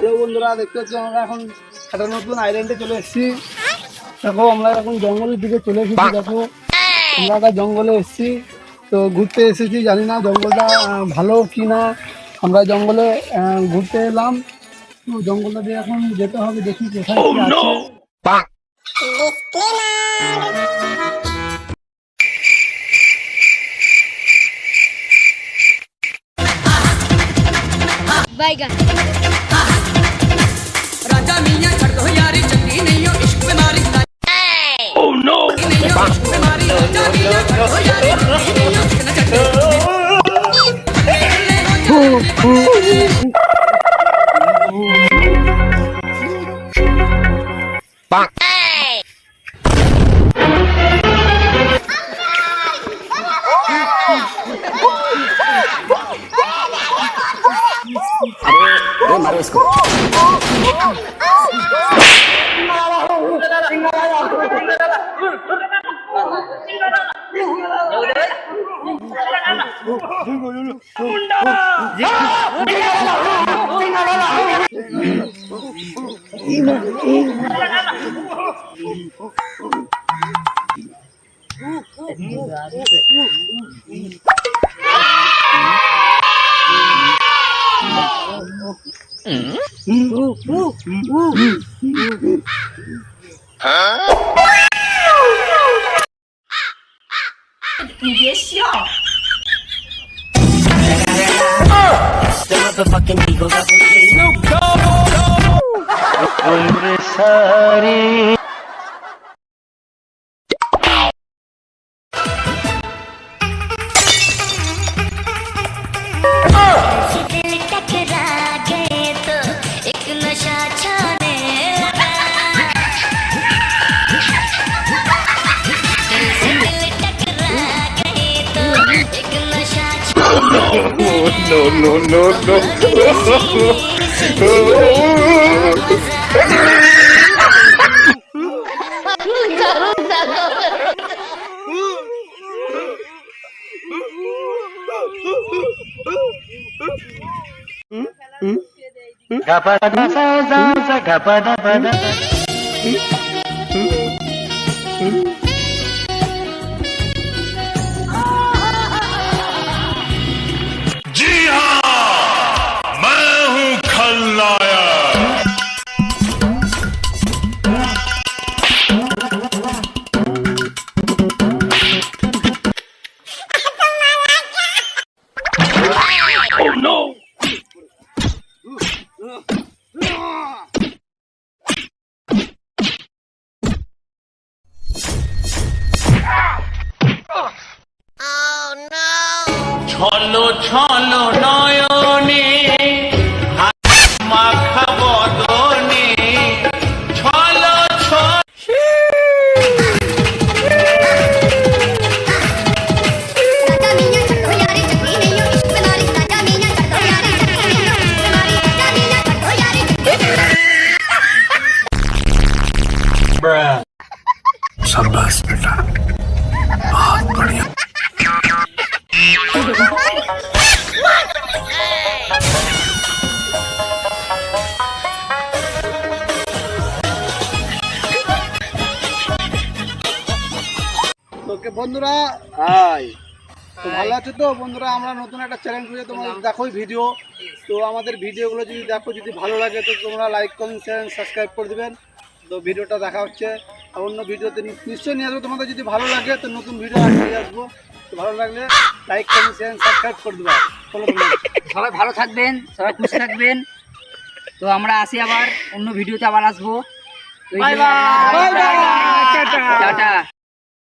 Hello বন্ধুরা, দেখতে পাচ্ছি আমরা এখন একটা নতুন আইল্যান্ডে চলে এসেছি। দেখো আমরা এখন জঙ্গলের দিকে চলে এসেছি। দেখো আমরা একটা জঙ্গলে এসেছি, তো ঘুরতে এসেছি। জানি না জঙ্গলটা ভালো কি না, আমরা জঙ্গলে ঘুরতে এলাম। তো জঙ্গলটা দিয়ে এখন যেতে হবে, দেখি কোথায় কি আছে। बैगन राजा मियां छड़ दो यारी चंगी नहीं हो इश्क में मारी ओह नो नहीं हो इश्क में मारी राजा मियां छड़ दो यारी चंगी नहीं हो इश्क न अरे मारो इसको।你别笑。 दिल टकरा गए तो एक नशा छाने लगा दिल से दिल टकरा गए तो एक नशा जी हाँ, मैं हूँ खलनायक। Oh no! ছলো ছলো নয়নে মাখা বদনে ছলো राजा मियां छड़ दो यारी चंगी नहीं हो इश्क में मारी राजा मियां छड़ दो यारी चंगी नहीं हो इश्क में मारी राजा मियां छड़ दो यारी शाबाश बेटा, बहुत बढ़िया। ওকে বন্ধুরা, হাই, তো ভালো আছো তো বন্ধুরা? আমরা নতুন একটা চ্যানেল খুঁজে তোমরা দেখো ভিডিও। তো আমাদের ভিডিওগুলো যদি দেখো, যদি ভালো লাগে তো তোমরা লাইক কমেন্ট শেয়ার সাবস্ক্রাইব করে দেবেন। তো ভিডিওটা দেখা হচ্ছে, আর অন্য ভিডিওতে নিশ্চয়ই নিয়ে আসবো। তোমাদের যদি ভালো লাগে তো নতুন ভিডিও নিয়ে আসবো। তো ভালো লাগলে লাইক কমেন্ট শেয়ার সাবস্ক্রাইব করে দেবে। চলো সবাই ভালো থাকবেন, সবাই খুশি থাকবেন। তো আমরা আসি আবার অন্য ভিডিওতে আবার আসবো। Bye bye, tata. টাটা।